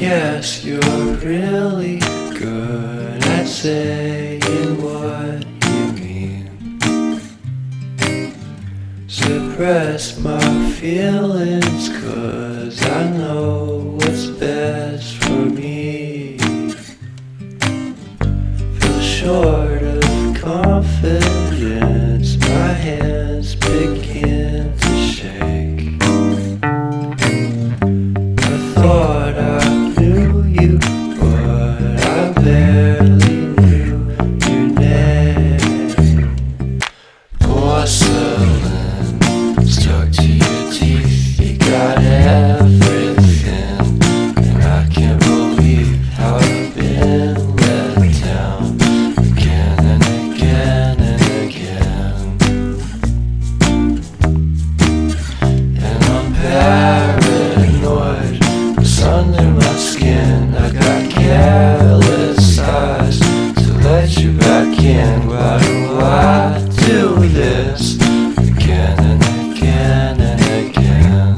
guess you're really good at saying what you mean. Suppress my feelings, 'cause I know what's best for me. Feel short of confidence, my hands begin to shake. I thought I knew you, but I barely knew your name. Porcelain stuck to your teeth, you got everything, and I can't believe how I've been let down again and again and again. And I'm paranoid, it's under my skin. I got careless eyes to let you back in. Why do I do this again and again and again?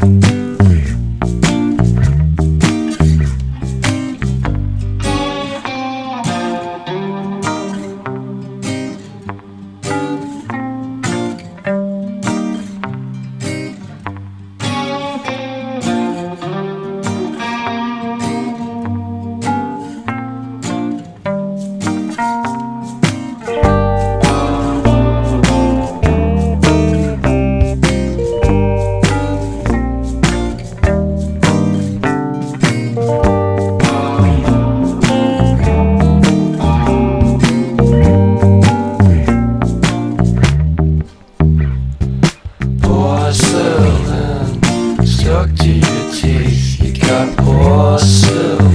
Porcelain stuck to your teeth, you got porcelain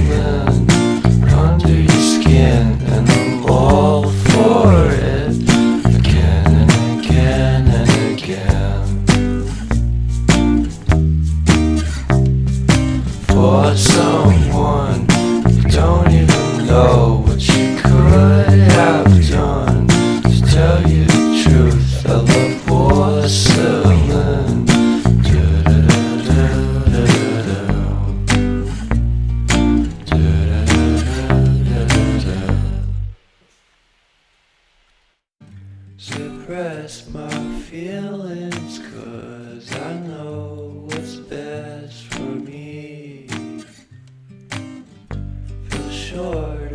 under your skin, and I'm all for it again and again and again. For someone you don't even know what you could have done. To tell you the truth, I love porcelain. Suppress my feelings, 'cause I know what's best for me. Feel short